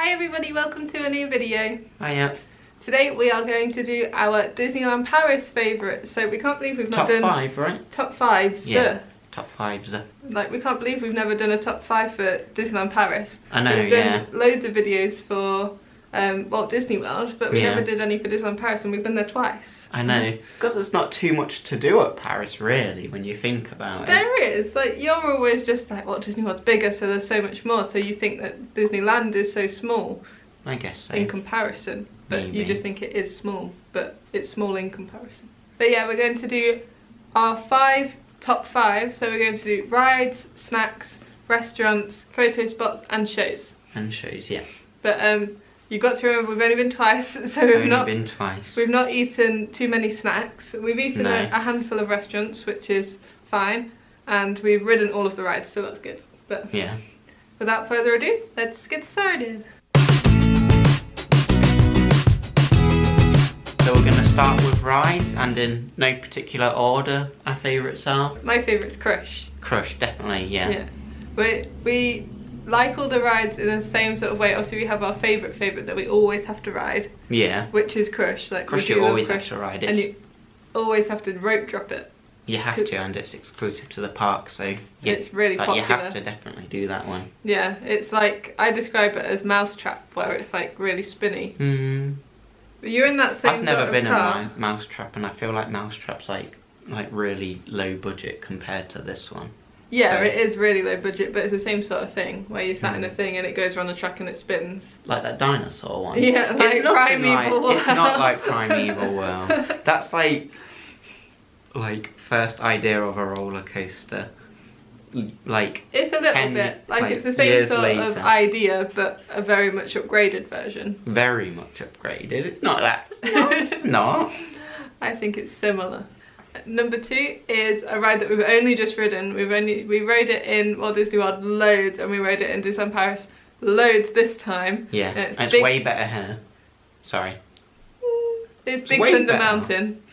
Hi everybody, welcome to a new video. Hiya. Today we are going to do our Disneyland Paris favourites. So we can't believe we've not done... Top 5, right? Top 5's. Yeah, top 5's. Like, we can't believe we've never done a top 5 for Disneyland Paris. I know, we've done loads of videos for Walt Disney World, but we never did any for Disneyland Paris, and we've been there twice. I know, because there's not too much to do at Paris, really, when you think about it. There is. Like, you're always just like, Walt Disney World's bigger, so there's so much more, so you think that Disneyland is so small. I guess so. In comparison. But Maybe. You just think it is small, but it's small in comparison. But yeah, we're going to do our top 5. So we're going to do rides, snacks, restaurants, photo spots and shows. And shows, yeah. But you've got to remember we've only been twice, so we've not eaten too many snacks. We've eaten a handful of restaurants, which is fine, and we've ridden all of the rides, so that's good. But yeah. Without further ado, let's get started. So we're going to start with rides, and in no particular order our favourites are. My favourite's Crush. Crush, definitely, yeah. We like all the rides in the same sort of way. Obviously we have our favourite that we always have to ride. Yeah. Which is Crush. Like, Crush you always have to ride. And you always have to rope drop it. You have to, and it's exclusive to the park, so it's really popular. You have to definitely do that one. Yeah, it's like, I describe it as Mousetrap, where it's like really spinny. You're in that same I've never been in a Mousetrap, and I feel like Mousetrap's like really low budget compared to this one. Yeah, so, it is really low budget, but it's the same sort of thing, where you're sat in a thing and it goes around the track and it spins. Like that dinosaur one. Yeah, like Primeval World. It's not like Primeval World. That's like first idea of a roller coaster. Like, it's a little bit like it's the same sort of idea, but a very much upgraded version. Very much upgraded. It's not that. It's not. I think it's similar. Number 2 is a ride that we've only just ridden. We rode it in Walt Disney World loads, and we rode it in Disneyland Paris loads this time. Yeah, and it's way better here. Sorry. It's Big Thunder Mountain.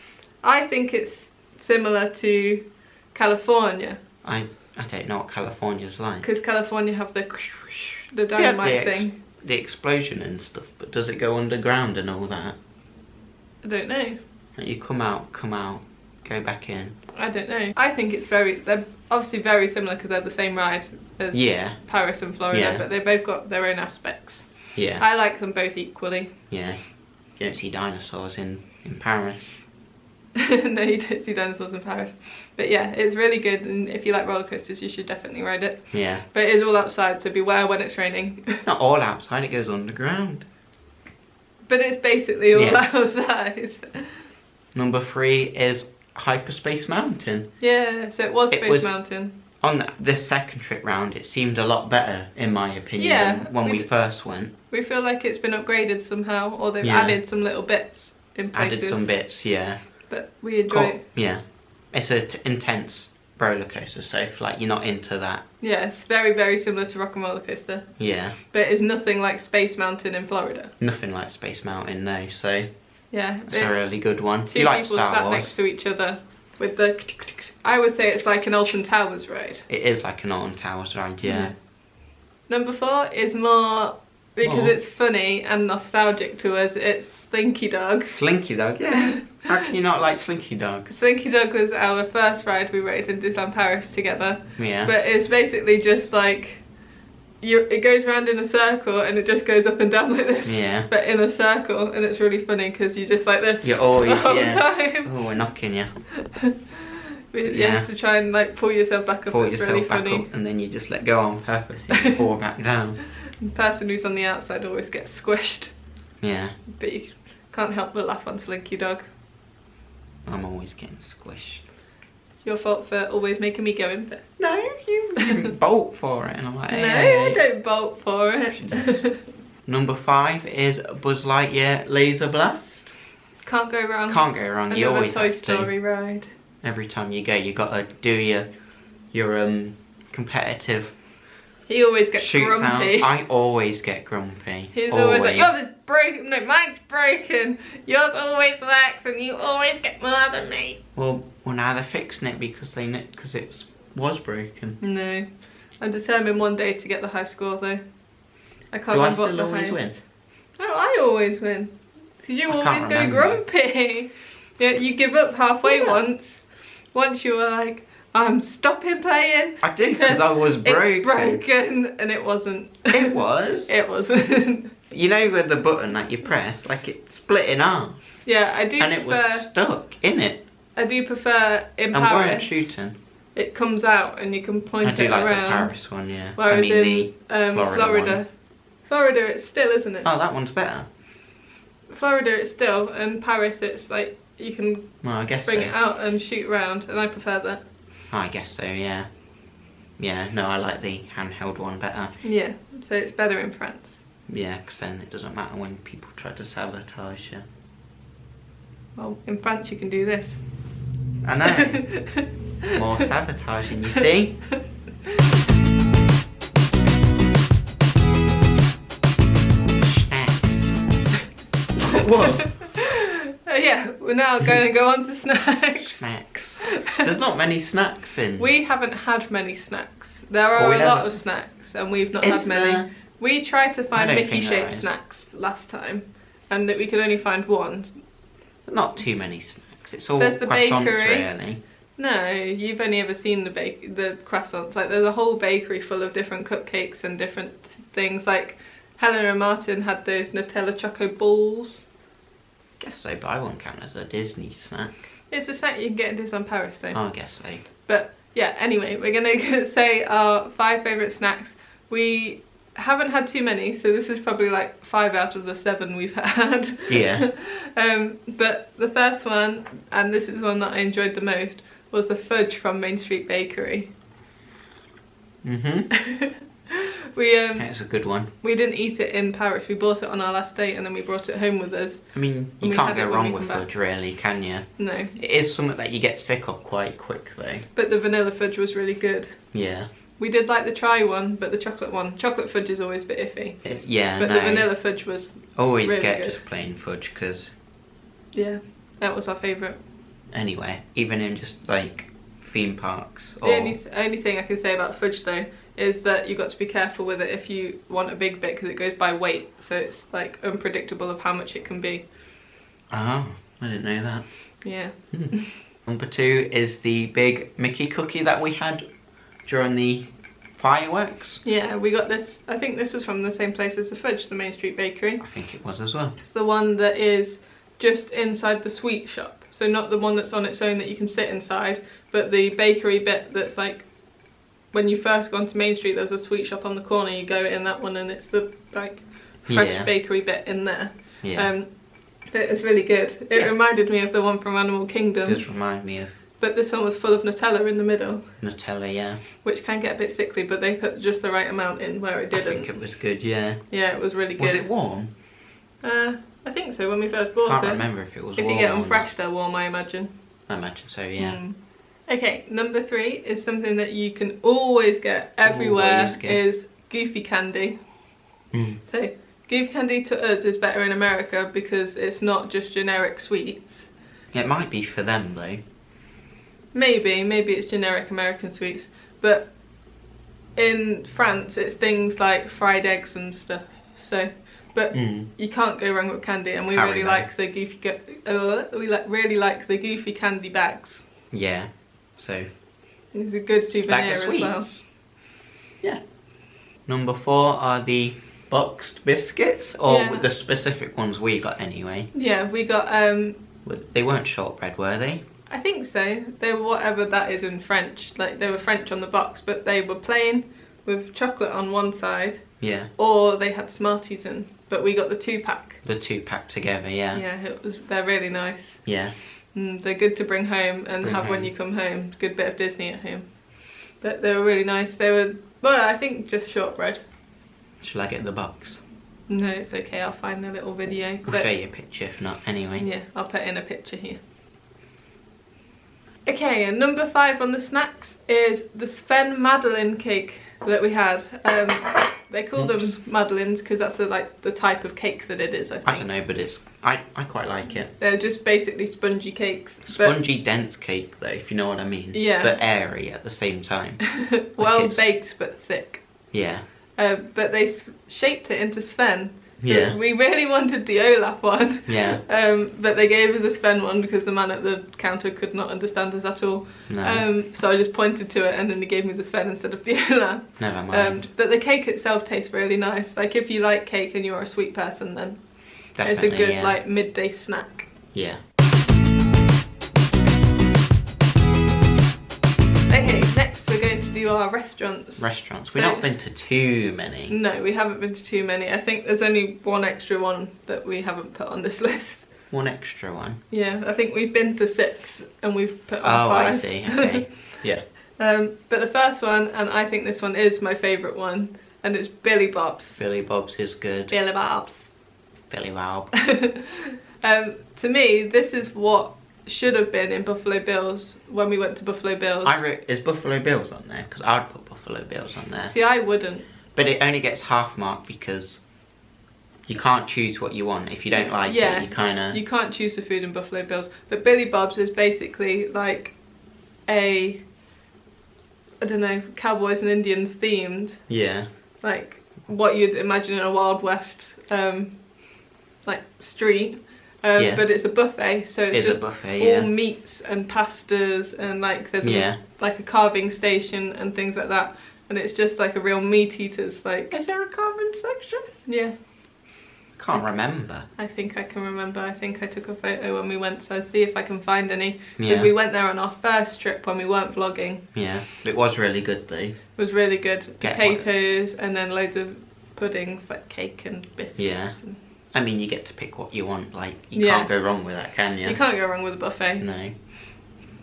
I think it's similar to California. I don't know what California's like. Because California have the dynamite thing. The explosion and stuff, but does it go underground and all that? I don't know. You come out, go back in. I don't know. I think they're obviously very similar because they're the same ride as Paris and Florida, but they both got their own aspects. Yeah. I like them both equally. Yeah. You don't see dinosaurs in Paris. No, you don't see dinosaurs in Paris. But yeah, it's really good, and if you like roller coasters, you should definitely ride it. Yeah. But it is all outside, so beware when it's raining. Not all outside, it goes underground. But it's basically all outside. Number 3 is Hyperspace Mountain. Yeah, so it was Space Mountain. On this second trip round, it seemed a lot better, in my opinion, than when we first went. We feel like it's been upgraded somehow, or they've added some little bits in places. Added some bits, yeah. But we enjoy it. Yeah. It's an intense roller coaster, so if you're not into that. Yeah, it's very, very similar to Rock and Roller Coaster. Yeah. But it's nothing like Space Mountain in Florida. Nothing like Space Mountain, no, so. Yeah. It's a really good one. Two people sat next to each other with the... I would say it's like an Alton Towers ride. It is like an Alton Towers ride, yeah. Number 4 is more... because it's funny and nostalgic to us, it's Slinky Dog. Slinky Dog, yeah. How can you not like Slinky Dog? Slinky Dog was our first ride we rode in Disneyland Paris together. Yeah. But it's basically just like, it goes around in a circle and it just goes up and down like this. Yeah. But in a circle, and it's really funny because you're just like this. You're always, the whole time. Oh, we're knocking you. You have to try and like pull yourself back up. It's really funny. Up, and then you just let go on purpose and you fall back down. The person who's on the outside always gets squished. Yeah. But you can't help but laugh on Slinky Dog. I'm always getting squished. It's your fault for always making me go in first. No, you didn't bolt for it, and I'm like, hey. No, I don't bolt for it. Number 5 is Buzz Lightyear Laser Blast. Can't go wrong. Can't go wrong. You always Toy have Story to. Ride. Every time you go, you gotta do your competitive. He always gets grumpy. I always get grumpy. He's always like, yours is broken, no, mine's broken. Yours always works and you always get more than me. Well now they're fixing it because it was broken. No. I'm determined one day to get the high score though. I can't remember what the highest. Win? No, I always win. Because you always go grumpy. Yeah, you give up halfway once. Once you were like, I'm stopping playing. I did because I was broken. It's broken, and it wasn't. It was? It wasn't. You know with the button that you press, like it split in half. Yeah, I do and it was stuck in it. I do prefer in and Paris. Weren't shooting. It comes out and you can point it around. I do like the Paris one, yeah. Whereas I mean in Florida. Florida it's still, isn't it? Oh, that one's better. Florida it's still, and Paris it's like you can bring it out and shoot around, and I prefer that. Oh, I guess so, yeah. Yeah, no, I like the handheld one better. Yeah, so it's better in France. Yeah, because then it doesn't matter when people try to sabotage you. Well, in France you can do this. I know. More sabotaging, you see? What? Yeah, we're now going to go on to snacks. Snacks. There's not many snacks in. We haven't had many snacks. There are a lot of snacks, and we've not had many. We tried to find Mickey-shaped snacks last time, and that we could only find one. Not too many snacks. It's all there's the croissants, bakery. Really. No, you've only ever seen the croissants. Like there's a whole bakery full of different cupcakes and different things. Like Helena and Martin had those Nutella Choco balls. Guess so, but I won't count as a Disney snack. It's a snack you can get in Disneyland Paris though. Oh, I guess so. But yeah, anyway, we're gonna say our 5 favourite snacks. We haven't had too many, so this is probably like 5 out of the 7 we've had. Yeah. But the first one, and this is one that I enjoyed the most, was the fudge from Main Street Bakery. Mhm. It's a good one. We didn't eat it in Paris. We bought it on our last date, and then we brought it home with us. I mean, you can't go wrong with fudge, really, can you? No. It is something that you get sick of quite quick, though. But the vanilla fudge was really good. Yeah. We did like the try one, but the chocolate fudge is always a bit iffy. But the vanilla fudge was always really get good. Just plain fudge, because... Yeah, that was our favourite. Anyway, even in just, like, theme parks. The only thing I can say about fudge, though, is that you've got to be careful with it if you want a big bit, because it goes by weight, so it's, like, unpredictable of how much it can be. Oh, I didn't know that. Yeah. Number 2 is the big Mickey cookie that we had during the fireworks. Yeah, we got this, I think this was from the same place as the fudge, the Main Street Bakery. I think it was as well. It's the one that is just inside the sweet shop. So not the one that's on its own that you can sit inside, but the bakery bit that's like, when you first go onto Main Street, there's a sweet shop on the corner, you go in that one and it's the like fresh bakery bit in there. Yeah. It was really good. It reminded me of the one from Animal Kingdom. It does remind me of. But this one was full of Nutella in the middle. Nutella, yeah. Which can get a bit sickly, but they put just the right amount in where it didn't. I think it was good, yeah. Yeah, it was really good. Was it warm? I think so, when we first bought it. I can't remember if it was warm. If you get them fresh, they're warm, I imagine. I imagine so, yeah. Okay, number 3 is something that you can always get everywhere, is Goofy candy. So, Goofy candy to us is better in America because it's not just generic sweets. It might be for them though. Maybe it's generic American sweets, but in France it's things like fried eggs and stuff. So, but you can't go wrong with candy, and we really like the Goofy. Really like the Goofy candy bags. Yeah, so it's a good souvenir as well. Yeah. Number 4 are the boxed biscuits, or the specific ones we got anyway. Yeah, we got. They weren't shortbread, were they? I think so. They were whatever that is in French. Like they were French on the box, but they were plain with chocolate on one side. Yeah. Or they had Smarties in, but we got the 2-pack. The 2-pack together, yeah. Yeah, they're really nice. Yeah. They're good to bring home and have when you come home. Good bit of Disney at home. But they were really nice. They were, well, I think just shortbread. Shall I get the box? No, it's okay. I'll find the little video. I'll show you a picture if not, anyway. Yeah, I'll put in a picture here. Okay, and number 5 on the snacks is the Sven Madeleine cake that we had. They call them Madeleines because that's the type of cake that it is, I think. I don't know, but I quite like it. They're just basically spongy cakes. Spongy, dense cake though, if you know what I mean. Yeah. But airy at the same time. Well baked but thick. Yeah. but they shaped it into Sven. Yeah. We really wanted the Olaf one. Yeah. But they gave us a Sven one because the man at the counter could not understand us at all. No. So I just pointed to it and then they gave me the Sven instead of the Olaf. Never mind. But the cake itself tastes really nice. Like if you like cake and you're a sweet person, then Definitely, it's a good like midday snack. Yeah. Okay, next we're going to do our restaurants. We've not been to too many. No, we haven't been to too many. I think there's only one extra one that we haven't put on this list. One extra one? Yeah, I think we've been to 6 and we've put on 5. Oh, I see, okay. Yeah. But the first one, and I think this one is my favourite one, and it's Billy Bob's. Billy Bob's is good. Billy Bob's. Billy Bob. To me, this is what should have been in Buffalo Bill's when we went to Buffalo Bill's. Is Buffalo Bill's on there? Because I'd put Buffalo Bill's on there. See, I wouldn't. But it only gets half mark because you can't choose what you want. If you don't like it, you kind of... You can't choose the food in Buffalo Bill's. But Billy Bob's is basically like a, I don't know, cowboys and Indians themed. Yeah. Like what you'd imagine in a Wild West like street. But it's a buffet, so it's just a buffet, all meats and pastas and like there's like a carving station and things like that. And it's just like a real meat eater's like... Is there a carving section? Yeah. Can't remember. I think I can remember. I think I took a photo when we went, so I'll see if I can find any. Yeah. We went there on our first trip when we weren't vlogging. Yeah, it was really good though. It was really good. Potatoes and then loads of puddings, like cake and biscuits. Yeah. I mean, you get to pick what you want, like, you can't go wrong with that, can you? You can't go wrong with a buffet. No.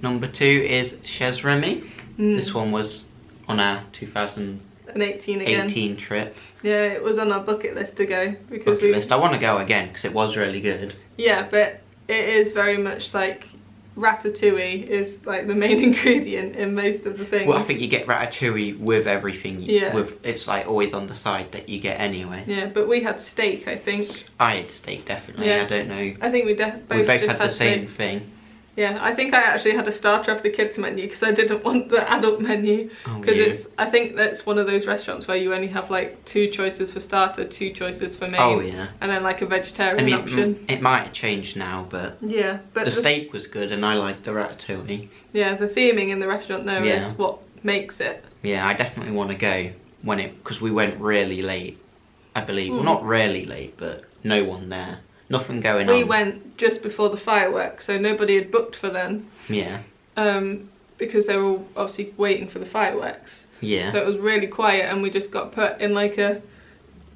Number 2 is Chez Remy. This one was on our 2018 trip. Yeah, it was on our bucket list to go. Because I want to go again, because it was really good. Yeah, but it is very much like ratatouille is like the main ingredient in most of the things. Well, I think you get ratatouille with everything. Yeah. It's like always on the side that you get anyway. Yeah, but we had steak, I think. I had steak, definitely. Yeah. I don't know. I think we both had the same thing. Yeah, I think I actually had a starter of the kids menu because I didn't want the adult menu. Because I think that's one of those restaurants where you only have like 2 choices for starter, 2 choices for main. Oh yeah. And then like a vegetarian option. It might have changed now, but yeah, but the steak was good and I liked the ratatouille. Yeah, the theming in the restaurant though is what makes it. Yeah, I definitely want to go because we went really late, I believe. Well, not really late, but no one there. Nothing going on. We went just before the fireworks, so nobody had booked for then. Yeah. Because they were all obviously waiting for the fireworks. Yeah. So it was really quiet and we just got put in like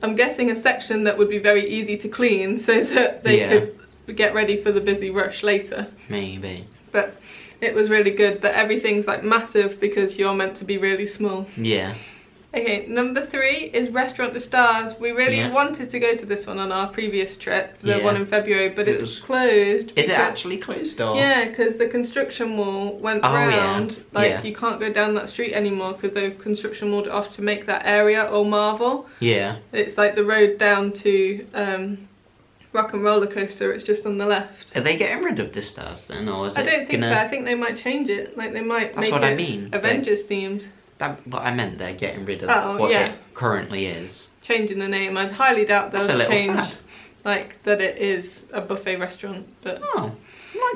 I'm guessing a section that would be very easy to clean so that they could get ready for the busy rush later. Maybe. But it was really good that everything's like massive because you're meant to be really small. Yeah. Okay, number 3 is Restaurant des Stars. We really wanted to go to this one on our previous trip, the one in February, but it's closed. Is it actually closed or? Yeah, because the construction wall went round. You can't go down that street anymore because they've construction walled it off to make that area all marble. Yeah. It's like the road down to Rock and Roller Coaster, it's just on the left. Are they getting rid of the stars then, or is I don't think so. I think they might change it. Like they might make it Avengers themed. That's what I meant. They're getting rid of what it currently is. Changing the name. I highly doubt they'll change. Like that it is a buffet restaurant. But I like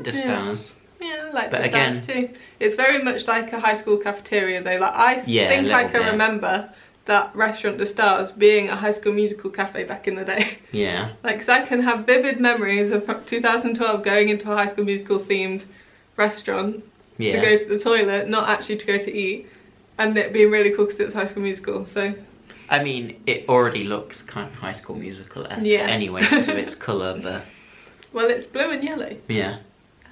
the stars. Yeah, I like the stars too. It's very much like a high school cafeteria though. Like I think I can remember that Restaurant des Stars being a High School Musical cafe back in the day. Yeah. Like, cause I can have vivid memories of 2012 going into a High School Musical themed restaurant to go to the toilet, not actually to go to eat, and it being really cool because it was High School Musical. So. I mean, it already looks kind of High School Musical-esque anyway because of its colour, but. Well, it's blue and yellow. Yeah.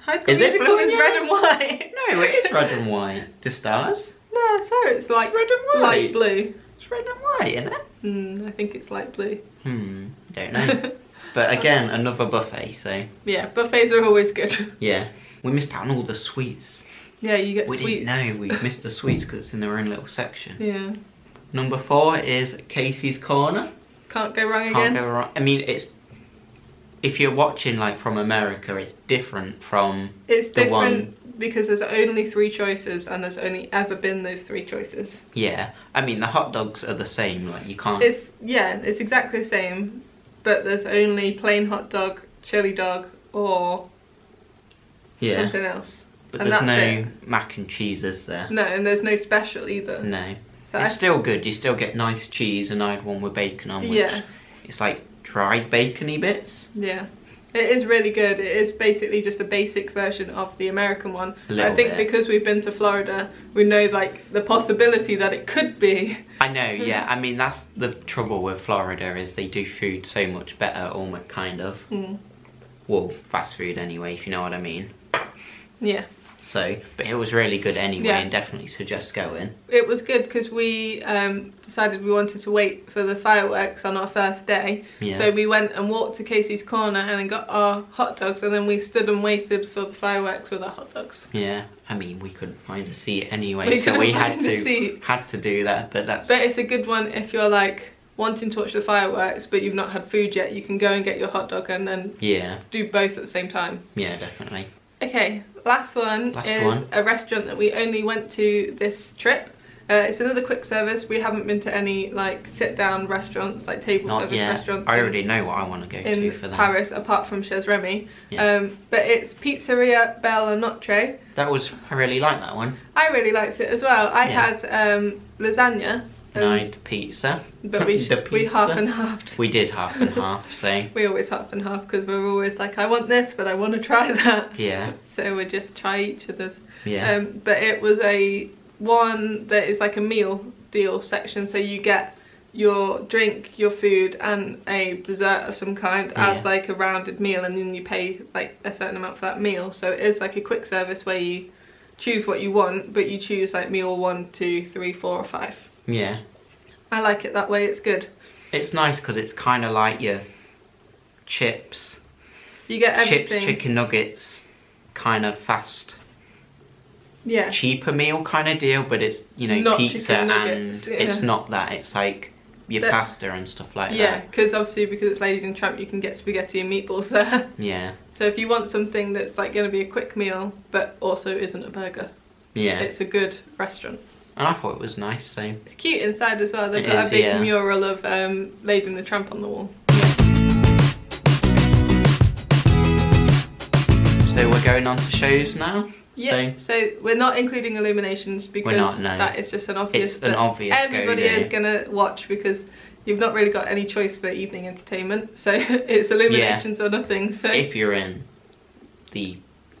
High School Musical is red and white. No, it is red and white. The stars. No, so it's like red and white. Light blue. It's red and white, isn't it? I think it's light blue. Don't know. But again, another buffet, so. Yeah, buffets are always good. Yeah. We missed out on all the sweets. Yeah, you get sweets. We didn't know we missed the sweets because it's in their own little section. Yeah. Number 4 is Casey's Corner. Can't go wrong again. Can't go wrong. I mean, it's. If you're watching like from America, it's different from one because there's only 3 choices and there's only ever been those 3 choices. Yeah, I mean the hot dogs are the same, like you can't... It's exactly the same, but there's only plain hot dog, chili dog, or something else. But and there's no mac and cheese, is there? No, and there's no special either. No. So it's still good, you still get nice cheese, and I had one with bacon on, which it's like dried bacony bits. Yeah. It is really good. It is basically just a basic version of the American one. I think because we've been to Florida, we know like the possibility that it could be. I know, yeah. I mean, that's the trouble with Florida, is they do food so much better, almost kind of. Well, fast food anyway, if you know what I mean. Yeah. So, but it was really good anyway, and definitely suggest going. It was good because we decided we wanted to wait for the fireworks on our first day. Yeah. So we went and walked to Casey's Corner and then got our hot dogs, and then we stood and waited for the fireworks with our hot dogs. Yeah, I mean we couldn't find a seat anyway, so we had to do that. But it's a good one if you're like wanting to watch the fireworks but you've not had food yet. You can go and get your hot dog and then do both at the same time. Yeah, definitely. Okay, last one is a restaurant that we only went to this trip. It's another quick service. We haven't been to any like sit down restaurants, like table service restaurants. I already know what I want to go to for that. In Paris, apart from Chez Remy. But it's Pizzeria Belle Notre. I really like that one. I really liked it as well. I had lasagna. And I had pizza. But we half and halved. We did half and half, so. We always half and half because we're always like, I want this, but I want to try that. Yeah. So we just try each other's. Yeah. But it was one that is like a meal deal section, so you get your drink, your food, and a dessert of some kind as like a rounded meal, and then you pay like a certain amount for that meal. So it is like a quick service where you choose what you want, but you choose like meal 1, 2, 3, 4, or 5. Yeah. I like it that way, it's good. It's nice because it's kind of like your chips. You get everything. Chips, chicken nuggets, kind of fast. Yeah. Cheaper meal kind of deal, but it's, you know, not pizza and it's not that. It's like your pasta and stuff like that. Yeah, because obviously because it's Ladies and Tramp, you can get spaghetti and meatballs there. Yeah. So if you want something that's like going to be a quick meal, but also isn't a burger. Yeah. It's a good restaurant. And I thought it was nice, so. It's cute inside as well. They've got a big mural of Lady and the Tramp on the wall. So we're going on to shows now? Yeah, so we're not including Illuminations because that is just an obvious. It's an obvious everybody is going to watch because you've not really got any choice for evening entertainment. So it's Illuminations or nothing. So if you're in the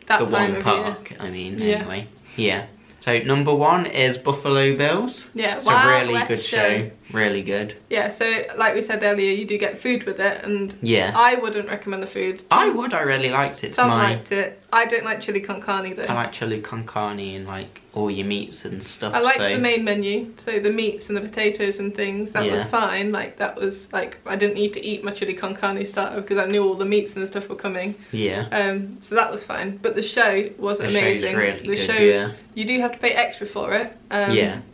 one park, I mean, anyway. Yeah. So number 1 is Buffalo Bills. Yeah, it's a really good show. Really good. Yeah, so like we said earlier, you do get food with it, and I wouldn't recommend the food. I would. I really liked it. Tom liked it. I don't like chili con carne though. I like chili con carne and like all your meats and stuff. I liked the main menu, so the meats and the potatoes and things. That was fine. Like that was like I didn't need to eat my chili con carne starter because I knew all the meats and the stuff were coming. Yeah. So that was fine. But the show was amazing. Really the good, show you do have to pay extra for it.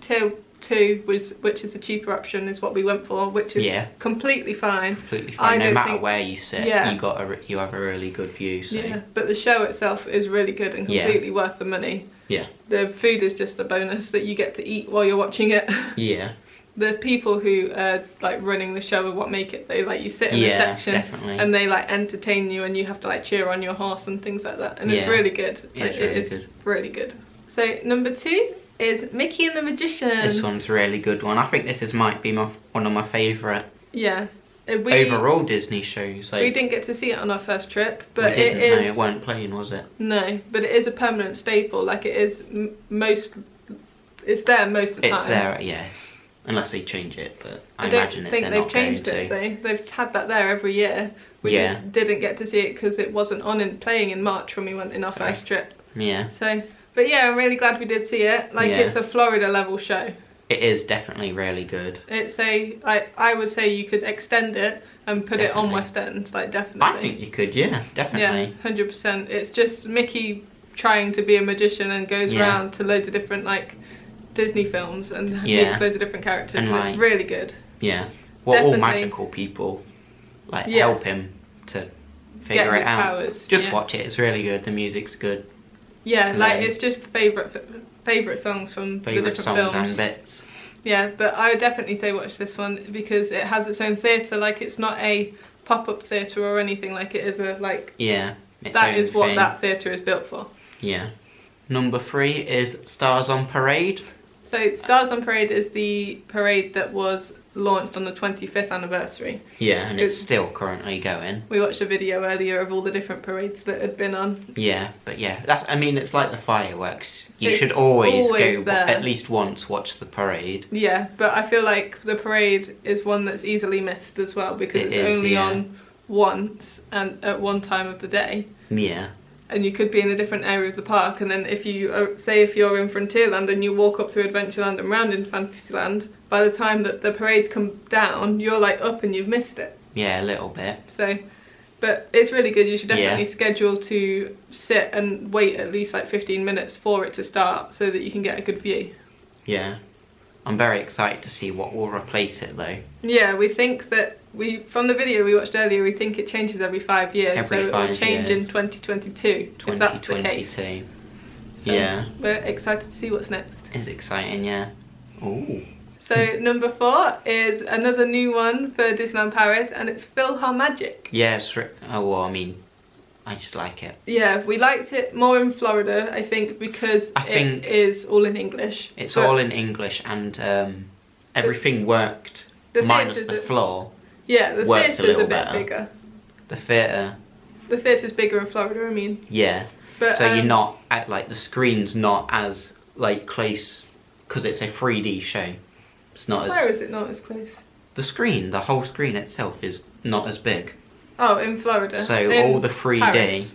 Tier 2, which is the cheaper option, is what we went for, which is completely fine. Completely fine. No matter where you sit, you have a really good view. So. Yeah, but the show itself is really good and completely worth the money. Yeah. The food is just a bonus that you get to eat while you're watching it. Yeah. The people who are like running the show and what make it, they like you sit in the section and they like entertain you and you have to like cheer on your horse and things like that, and it's really good. It is really good. So number 2 is Mickey and the Magician. This one's a really good one. I think this might be one of my favourite. Yeah. Overall Disney shows. Like, we didn't get to see it on our first trip, but it weren't playing, was it? No, but it is a permanent staple. Like it is it's there most of the time. It's there, yes. Unless they change it, but I imagine don't think they've changed it. They've had that there every year. We just didn't get to see it because it wasn't playing in March when we went in our first trip. Yeah. So, but yeah, I'm really glad we did see it. Like it's a Florida level show. It is definitely really good. It's I would say you could extend it and put it on West End, like definitely. I think you could, yeah, definitely. Yeah, 100%. It's just Mickey trying to be a magician and goes around to loads of different like Disney films and meets loads of different characters. And it's really good. Yeah. Well, all magical people like help him to figure it out. Powers. Just watch it. It's really good. The music's good. Yeah, like it's just favourite songs from the different songs films. And bits. Yeah, but I would definitely say watch this one because it has its own theatre. Like, it's not a pop-up theatre or anything. Like, it is a like. Yeah. That is what that theatre is built for. Yeah. Number 3 is Stars on Parade. So Stars on Parade is the parade that was launched on the 25th anniversary. Yeah, and it's still currently going. We watched a video earlier of all the different parades that had been on. Yeah, but yeah, it's like the fireworks. You should always go there. At least once watch the parade. Yeah, but I feel like the parade is one that's easily missed as well because it's only on once and at one time of the day. Yeah. And you could be in a different area of the park, and then if you say if you're in Frontierland and you walk up through Adventureland and round in Fantasyland, by the time that the parades come down, you're like up and you've missed it. Yeah, a little bit. So, but it's really good. You should definitely schedule to sit and wait at least like 15 minutes for it to start so that you can get a good view. Yeah. I'm very excited to see what will replace it though. Yeah, we think that from the video we watched earlier, we think it changes every 5 years. So it will change in 2022, if that's the case. So yeah. We're excited to see what's next. It's exciting, yeah. Ooh. So number 4 is another new one for Disneyland Paris, and it's PhilharMagic. Yeah, I just like it. Yeah, we liked it more in Florida, I think, because it is all in English. It's all in English, and everything worked, minus the floor. Yeah, the theatre's a bit bigger. The theatre's bigger in Florida, I mean. Yeah. But, so you're not the screen's not as like close because it's a 3D show. It's not as. Where is it not as close? The whole screen itself is not as big. Oh, in Florida. So in all the 3D. Paris.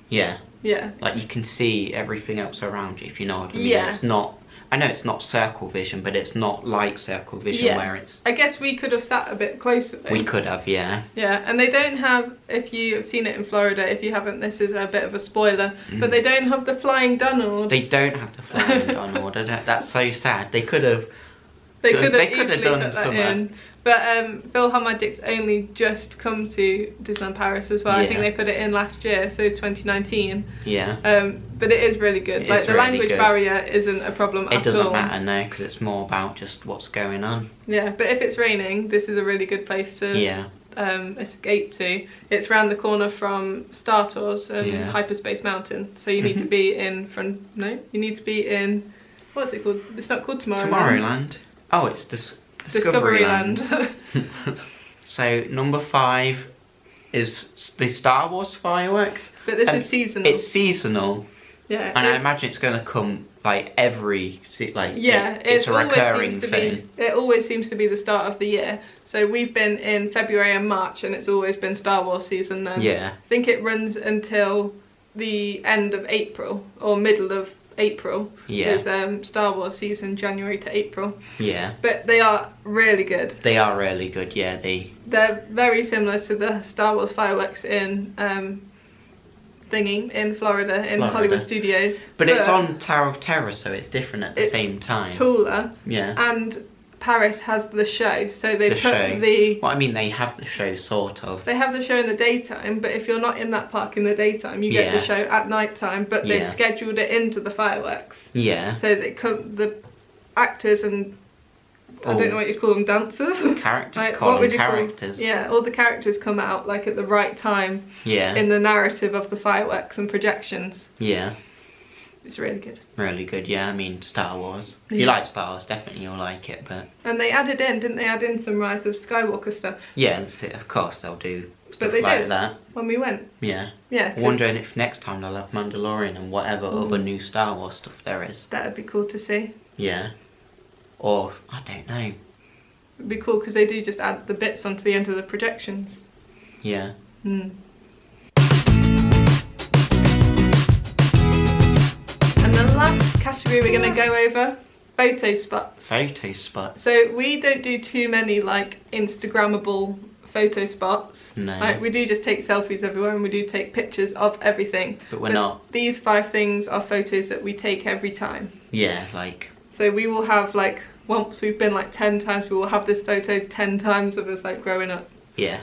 Yeah. Yeah. Like you can see everything else around you, if you know what I mean. Yeah. It's not. I know it's not circle vision, but it's not like circle vision where it's... I guess we could have sat a bit closer though. We could have, yeah. Yeah, and they don't have, if you've seen it in Florida, if you haven't, this is a bit of a spoiler, but they don't have the flying Donald. They don't have the flying Donald. That's so sad. They could have... They could have done something. But PhilharMagic's only just come to Disneyland Paris as well. Yeah. I think they put it in last year, so 2019. Yeah. But it is really good. Like the really language barrier isn't a problem at all. It doesn't matter now because it's more about just what's going on. Yeah, but if it's raining, this is a really good place to escape to. It's round the corner from Star Tours and Hyperspace Mountain. So you need to be in you need to be in, what's it called? It's not called Tomorrowland. Tomorrowland. Oh, it's Discoveryland. So number 5 is the Star Wars fireworks. But this is seasonal. It's seasonal. Yeah. And I imagine it's going to come like it's a recurring thing. It always seems to be the start of the year. So we've been in February and March, and it's always been Star Wars season then. Yeah. I think it runs until the end of April or middle of April. Yeah. There's Star Wars season, January to April. Yeah. But they are really good. They are really good, yeah. They're very similar to the Star Wars fireworks in in Florida, Hollywood Studios. But it's on Tower of Terror, so it's different at the same time. Taller. Yeah. And Paris has the show, so they Well, I mean, they have the show, sort of. They have the show in the daytime, but if you're not in that park in the daytime, you get the show at night time, but they've scheduled it into the fireworks. Yeah. So the actors and I don't know what you'd call them, dancers? Characters, like, call them characters. Yeah, all the characters come out like at the right time in the narrative of the fireworks and projections. Yeah. It's really good. Really good, yeah. I mean, Star Wars. If you like Star Wars, definitely you'll like it, but... And they didn't they add in some Rise of Skywalker stuff? Yeah, that's it. Of course they'll do stuff like that. When we went. Yeah. Yeah. I'm wondering if next time they'll have Mandalorian and whatever other new Star Wars stuff there is. That'd be cool to see. Yeah. Or, I don't know. It'd be cool because they do just add the bits onto the end of the projections. Yeah. And the last category we're going to go over, photo spots. Photo spots. So we don't do too many like Instagrammable photo spots. No. Like we do just take selfies everywhere and we do take pictures of everything. But we're not. These 5 things are photos that we take every time. Yeah, like. So we will have like, once we've been like 10 times, we will have this photo 10 times of us like growing up. Yeah.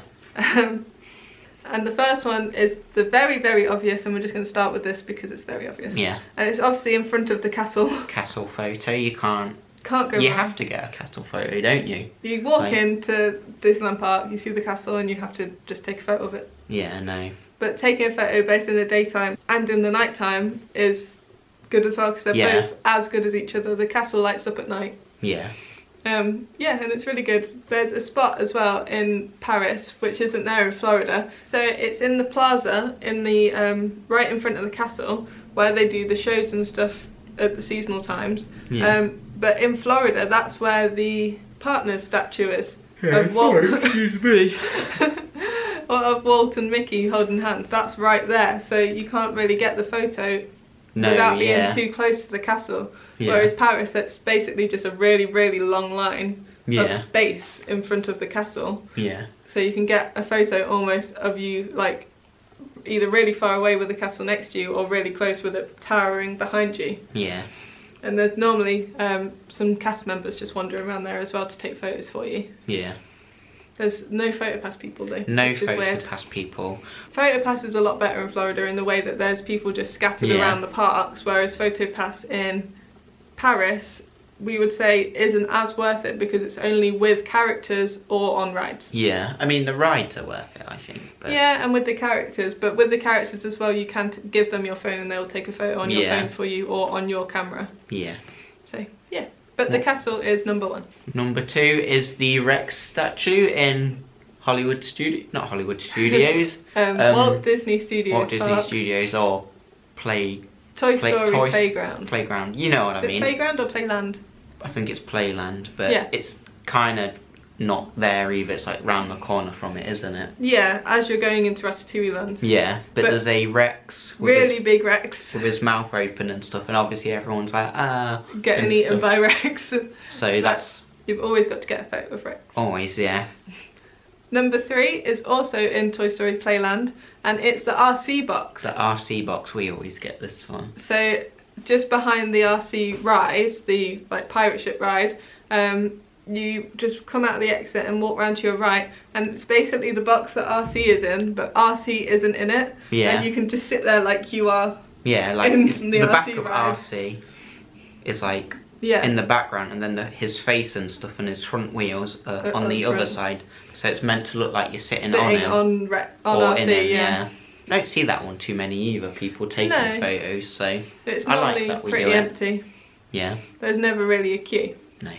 And the first one is the very, very obvious, and we're just going to start with this because it's very obvious. Yeah. And it's obviously in front of the castle. Castle photo, you can't go wrong. You have to get a castle photo, don't you? You walk into Disneyland Park, you see the castle, and you have to just take a photo of it. Yeah, no. But taking a photo both in the daytime and in the nighttime is good as well, because they're both as good as each other. The castle lights up at night. Yeah. Yeah, and it's really good. There's a spot as well in Paris, which isn't there in Florida. So it's in the plaza, in the right in front of the castle, where they do the shows and stuff at the seasonal times. Yeah. But in Florida, that's where the partners statue is. Yeah, of Walt. sorry, excuse me. Of Walt and Mickey holding hands. That's right there, so you can't really get the photo without being too close to the castle. Yeah. Whereas Paris, that's basically just a really, really long line of space in front of the castle. Yeah. So you can get a photo almost of you, like, either really far away with the castle next to you or really close with it towering behind you. Yeah. And there's normally some cast members just wandering around there as well to take photos for you. Yeah. There's no PhotoPass people though. No PhotoPass people. PhotoPass is a lot better in Florida in the way that there's people just scattered around the parks, whereas PhotoPass in Paris, we would say, isn't as worth it because it's only with characters or on rides. Yeah, I mean the rides are worth it, I think. But... yeah, and with the characters, but with the characters as well, you can give them your phone and they'll take a photo on your phone for you or on your camera. Yeah. So yeah, but the castle is number 1. Number 2 is the Rex statue in Walt Disney Studios. Walt Disney Studios. Walt Disney Studios or Toy Story Playground. Playground, you know what I mean. Playground or Playland? I think it's Playland, but it's kind of not there either. It's like round the corner from it, isn't it? Yeah, as you're going into Ratatouille Land. Yeah, but there's a Rex. Really big Rex. With his mouth open and stuff, and obviously everyone's like, getting eaten by Rex. So that's... You've always got to get a photo of Rex. Always, yeah. Number 3 is also in Toy Story Playland, and it's the RC box. The RC box, we always get this one. So just behind the RC ride, the like pirate ship ride, you just come out of the exit and walk round to your right, and it's basically the box that RC is in, but RC isn't in it. Yeah. And you can just sit there like you are. Yeah, like in the back RC of ride. RC is like in the background, and then his face and stuff and his front wheels are on the other side. So it's meant to look like you're sitting on him. on or RC, in him, yeah. I don't see that one too many either, people taking photos, so it's I normally like that we pretty do empty. Yeah. There's never really a queue. No.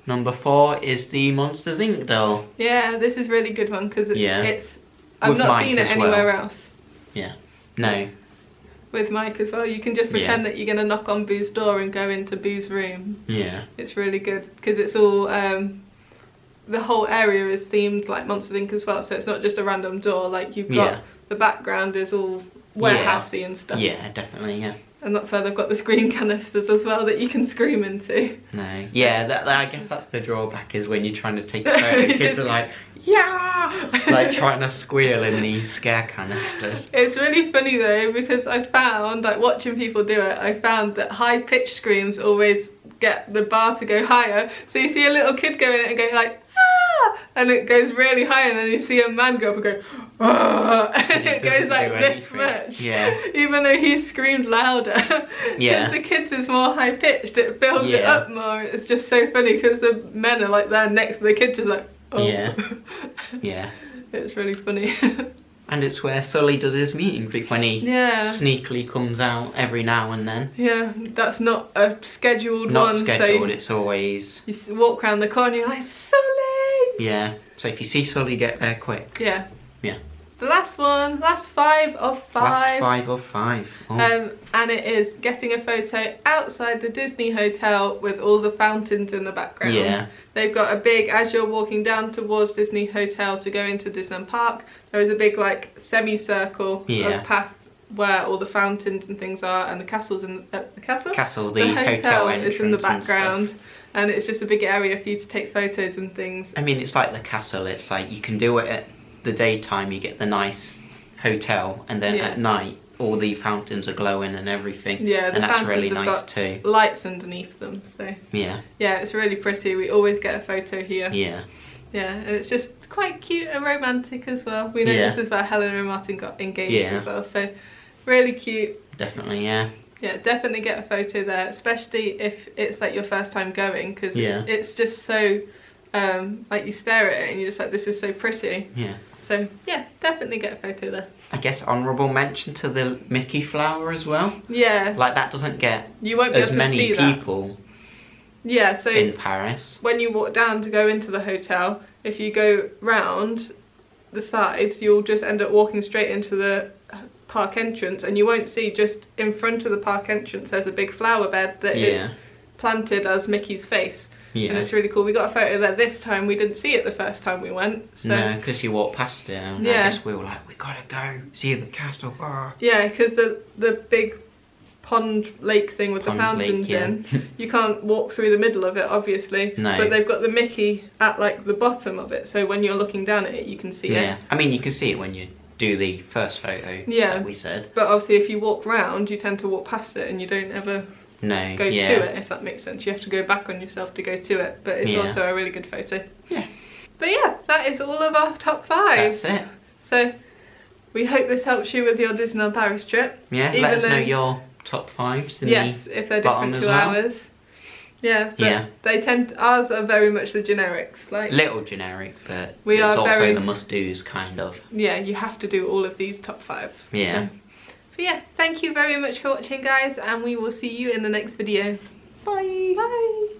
Number 4 is the Monsters Inc. doll. Yeah, this is a really good one because it's I've not seen it anywhere else. Yeah. No. With Mike as well, you can just pretend that you're going to knock on Boo's door and go into Boo's room. Yeah. It's really good because it's all, the whole area is themed like Monsters Inc. as well, so it's not just a random door, like you've got, the background is all warehousey and stuff. Yeah, definitely, yeah. And that's why they've got the scream canisters as well that you can scream into. No. Yeah, I guess that's the drawback, is when you're trying to take a photo, kids are like, yeah! Like trying to squeal in these scare canisters. It's really funny though, because I found, like watching people do it, I found that high pitched screams always get the bar to go higher. So you see a little kid go in it and go like, ah! And it goes really high, and then you see a man go up and go, ah! And it goes like this much. Yeah. Even though he screamed louder. Because the kids is more high pitched, it builds it up more. It's just so funny because the men are like there next to the kids, just like, oh. Yeah. Yeah. It's really funny. And it's where Sully does his meet and greet when he sneakily comes out every now and then. Yeah, that's not a scheduled one. Not scheduled, so it's always... You walk around the corner, you're like, Sully! Yeah, so if you see Sully, get there quick. Yeah. Yeah. The last one, last 5 of 5. Last 5 of 5. Oh. And it is getting a photo outside the Disney hotel with all the fountains in the background. Yeah. They've got a big, as you're walking down towards Disney Hotel to go into Disneyland Park, there is a big like semicircle of path where all the fountains and things are, and the castle's in the castle? Castle, the hotel entrance is in the background. And it's just a big area for you to take photos and things. I mean, it's like the castle, it's like you can do it at the daytime, you get the nice hotel, and then at night all the fountains are glowing and everything. Yeah, the and that's really nice got too. Lights underneath them, so yeah, it's really pretty. We always get a photo here. Yeah, and it's just quite cute and romantic as well. We know this is where Helena and Martin got engaged as well, so really cute. Definitely, yeah. Yeah, definitely get a photo there, especially if it's like your first time going, because it's just so, like you stare at it and you're just like, this is so pretty. Yeah. So yeah, definitely get a photo there. I guess honourable mention to the Mickey flower as well. Yeah. Like that doesn't get you won't be as able to many see people. Yeah, so in Paris. When you walk down to go into the hotel, if you go round the sides, you'll just end up walking straight into the park entrance, and you won't see just in front of the park entrance there's a big flower bed that is planted as Mickey's face. And it's really cool. We got a photo there this time. We didn't see it the first time we went. So. No, because you walked past it, and I guess we were like, we gotta go see the castle. Oh. Yeah, because the big pond lake thing with the fountains in, you can't walk through the middle of it, obviously. No. But they've got the Mickey at like the bottom of it, so when you're looking down at it, you can see it. Yeah, I mean, you can see it when you do the first photo that we said. But obviously, if you walk round, you tend to walk past it, and you don't ever go to it, if that makes sense. You have to go back on yourself to go to it, but it's also a really good photo. Yeah. But yeah, that is all of our top 5s. That's it. So we hope this helps you with your Disneyland Paris trip. Yeah, let us know your top 5s in if they're different to ours. Yeah, but ours are very much the generics. Like little generic, but it's also the must-dos kind of. Yeah, you have to do all of these top 5s. Yeah. So. But yeah, thank you very much for watching, guys, and we will see you in the next video. Bye. Bye.